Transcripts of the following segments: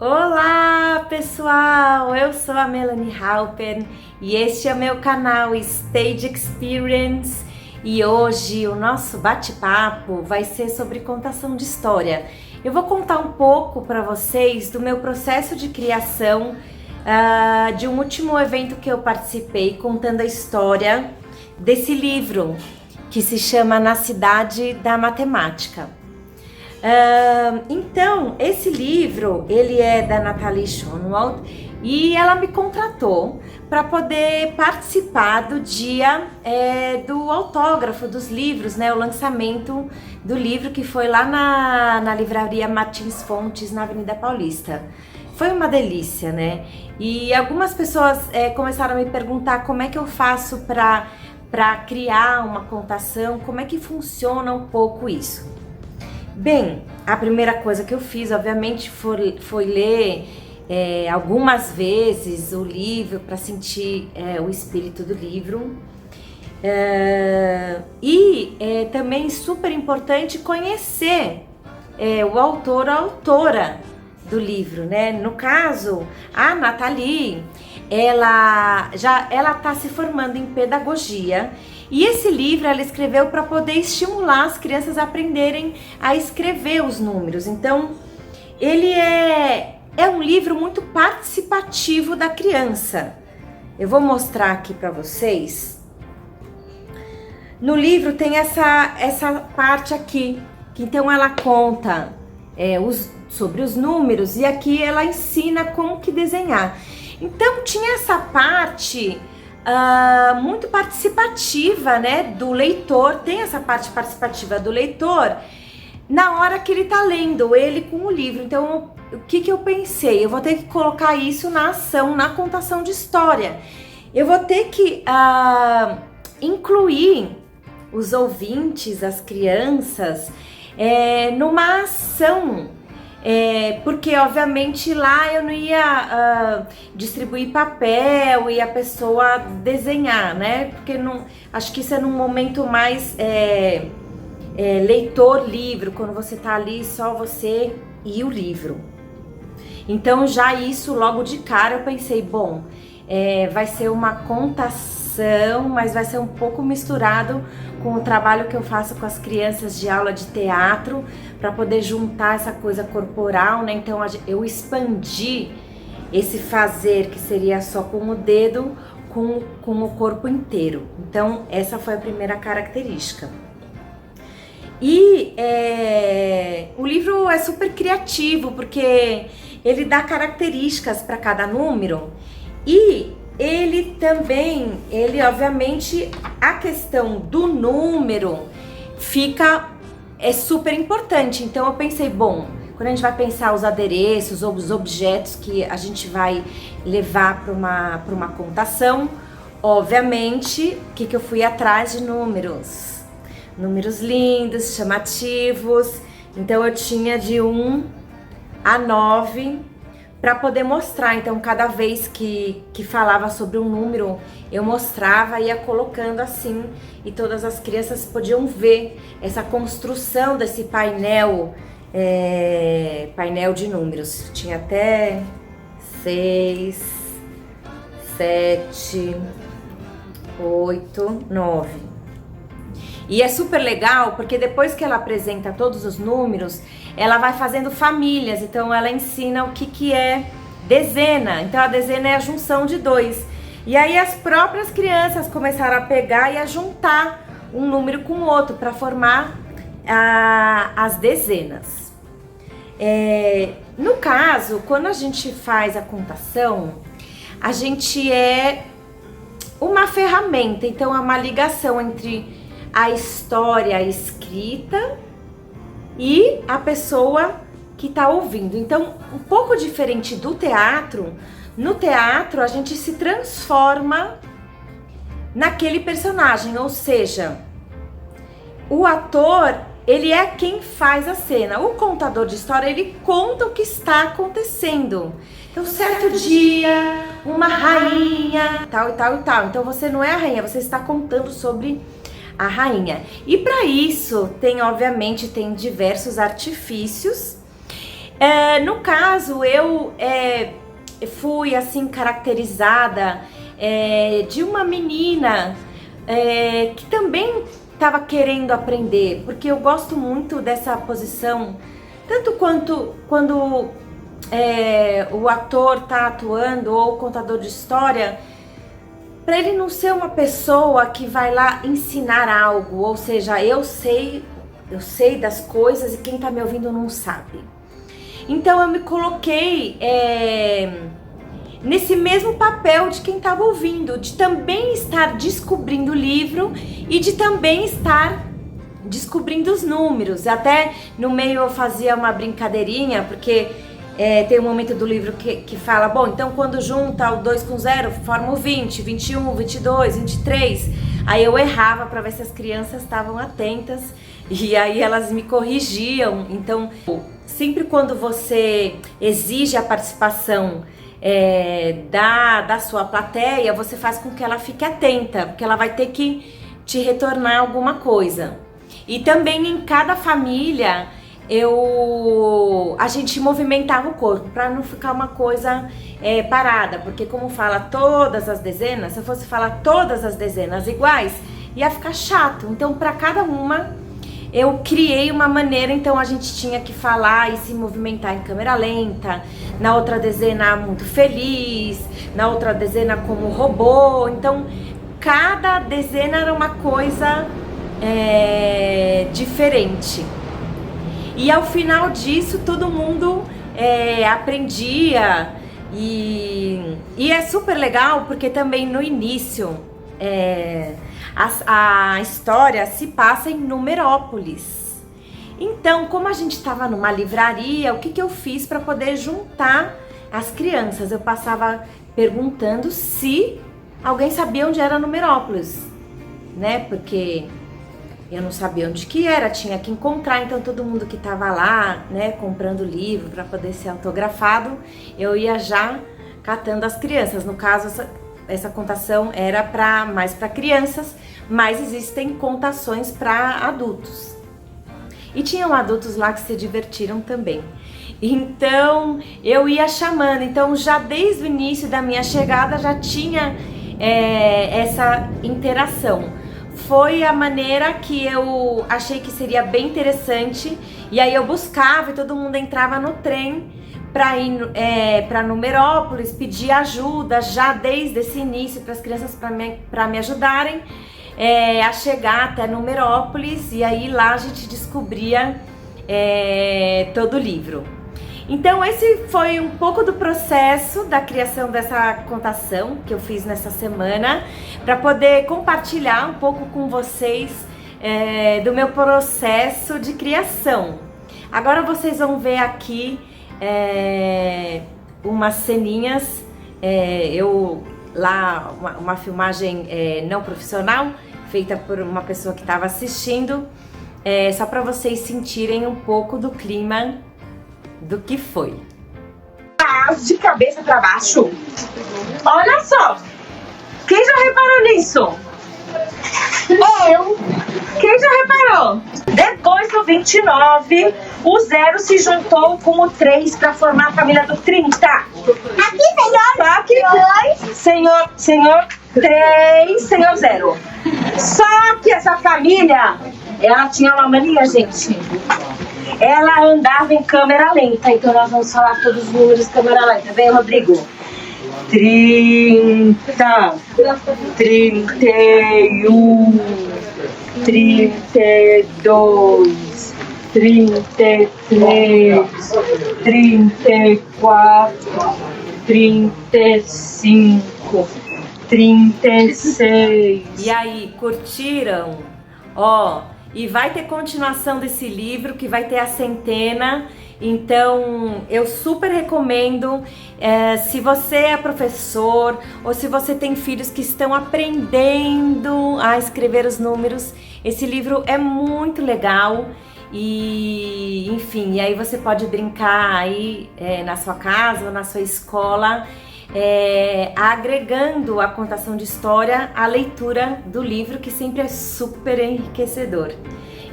Olá pessoal, eu sou a Melanie Halpern e este é o meu canal Stage Experience e hoje o nosso bate-papo vai ser sobre contação de história. Eu vou contar um pouco para vocês do meu processo de criação de um último evento que eu participei contando a história desse livro que se chama Na Cidade da Matemática. Então, esse livro, ele é da Natalie Schoenwald e ela me contratou para poder participar do dia do autógrafo dos livros, né? O lançamento do livro que foi lá na livraria Martins Fontes, na Avenida Paulista. Foi uma delícia, né? E algumas pessoas começaram a me perguntar como é que eu faço para criar uma contação, como é que funciona um pouco isso. Bem, a primeira coisa que eu fiz, obviamente, foi ler algumas vezes o livro para sentir o espírito do livro. Também super importante conhecer o autor ou a autora do livro, né? No caso, a Natalie, ela está se formando em pedagogia. E esse livro ela escreveu para poder estimular as crianças a aprenderem a escrever os números. Então, ele é um livro muito participativo da criança. Eu vou mostrar aqui para vocês. No livro tem essa parte aqui, que então ela conta sobre os números e aqui ela ensina como que desenhar. Então, tinha essa parte muito participativa, né, do leitor. Tem essa parte participativa do leitor na hora que ele tá lendo, ele com o livro. Então, o que eu pensei? Eu vou ter que colocar isso na ação, na contação de história. Eu vou ter que incluir os ouvintes, as crianças, numa ação. Porque obviamente lá eu não ia distribuir papel e a pessoa desenhar, né? Porque acho que isso é num momento mais leitor-livro, quando você tá ali só você e o livro. Então já isso logo de cara eu pensei, bom, vai ser uma contação, mas vai ser um pouco misturado com o trabalho que eu faço com as crianças de aula de teatro, para poder juntar essa coisa corporal, né? Então eu expandi esse fazer que seria só com o dedo, com o corpo inteiro. Então essa foi a primeira característica. E o livro é super criativo, porque ele dá características para cada número e ele obviamente, a questão do número é super importante. Então eu pensei, bom, quando a gente vai pensar os adereços ou os objetos que a gente vai levar para uma contação, obviamente, o que eu fui atrás de números lindos, chamativos. Então eu tinha de 1 a 9 para poder mostrar. Então cada vez que falava sobre um número, eu mostrava, ia colocando assim, e todas as crianças podiam ver essa construção desse painel de números. Tinha até 6, 7, 8, 9. E é super legal porque depois que ela apresenta todos os números, ela vai fazendo famílias. Então ela ensina o que é dezena. Então a dezena é a junção de 2. E aí as próprias crianças começaram a pegar e a juntar um número com o outro para formar as dezenas. No caso, quando a gente faz a contação, a gente uma ferramenta. Então é uma ligação entre a história escrita e a pessoa que está ouvindo. Então, um pouco diferente do teatro, no teatro a gente se transforma naquele personagem, ou seja, o ator, ele é quem faz a cena. O contador de história, ele conta o que está acontecendo. Então, certo dia, uma rainha, tal e tal e tal. Então, você não é a rainha, você está contando sobre a rainha. E para isso, obviamente, tem diversos artifícios No caso, eu fui assim caracterizada de uma menina que também estava querendo aprender, porque eu gosto muito dessa posição, tanto quanto quando o ator está atuando ou o contador de história, para ele não ser uma pessoa que vai lá ensinar algo, ou seja, eu sei das coisas e quem está me ouvindo não sabe. Então eu me coloquei nesse mesmo papel de quem estava ouvindo, de também estar descobrindo o livro e de também estar descobrindo os números. Até no meio eu fazia uma brincadeirinha, porque tem um momento do livro que fala, bom, então quando junta o 2 com 0, forma o 20, 21, 22, 23. Aí eu errava para ver se as crianças estavam atentas e aí elas me corrigiam. Então, sempre quando você exige a participação da sua plateia, você faz com que ela fique atenta, porque ela vai ter que te retornar alguma coisa. E também em cada família a gente movimentava o corpo para não ficar uma coisa parada, porque como fala todas as dezenas, se eu fosse falar todas as dezenas iguais, ia ficar chato. Então para cada uma eu criei uma maneira, então a gente tinha que falar e se movimentar em câmera lenta, na outra dezena muito feliz, na outra dezena como robô. Então cada dezena era uma coisa diferente. E ao final disso todo mundo aprendia e é super legal porque também no início a história se passa em Numerópolis. Então, como a gente estava numa livraria, o que eu fiz para poder juntar as crianças? Eu passava perguntando se alguém sabia onde era Numerópolis, né? Porque eu não sabia onde que era, tinha que encontrar. Então todo mundo que estava lá, né, comprando o livro para poder ser autografado, eu ia já catando as crianças. No caso, essa contação era mais para crianças, mas existem contações para adultos. E tinham adultos lá que se divertiram também. Então eu ia chamando. Então já desde o início da minha chegada já tinha essa interação. Foi a maneira que eu achei que seria bem interessante. E aí eu buscava e todo mundo entrava no trem para ir para Numerópolis, pedir ajuda já desde esse início para as crianças para me ajudarem a chegar até Numerópolis. E aí lá a gente descobria todo o livro. Então esse foi um pouco do processo da criação dessa contação que eu fiz nessa semana, para poder compartilhar um pouco com vocês do meu processo de criação. Agora vocês vão ver aqui umas ceninhas, uma filmagem não profissional, feita por uma pessoa que estava assistindo, só para vocês sentirem um pouco do clima do que foi. De cabeça para baixo. Olha só. Quem já reparou nisso? Eu. Quem já reparou? Depois do 29, o 0 se juntou com o 3 para formar a família do 30. Aqui, senhor. Só que 2. Senhor 3, senhor 0. Só que essa família, ela tinha uma mania, gente. Ela andava em câmera lenta, então nós vamos falar todos os números em câmera lenta. Vem, Rodrigo. 30, 31, 32, 33, 34, 35, 36. E aí, curtiram? Ó, e vai ter continuação desse livro, que vai ter a centena. Então eu super recomendo, se você é professor ou se você tem filhos que estão aprendendo a escrever os números, esse livro é muito legal. E enfim, e aí você pode brincar aí na sua casa ou na sua escola, agregando a contação de história à leitura do livro, que sempre é super enriquecedor.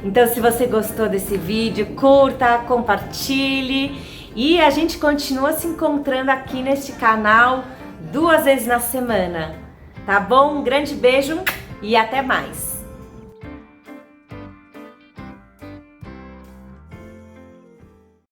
Então, se você gostou desse vídeo, curta, compartilhe E a gente continua se encontrando aqui neste canal 2 vezes na semana. Tá bom? Um grande beijo e até mais!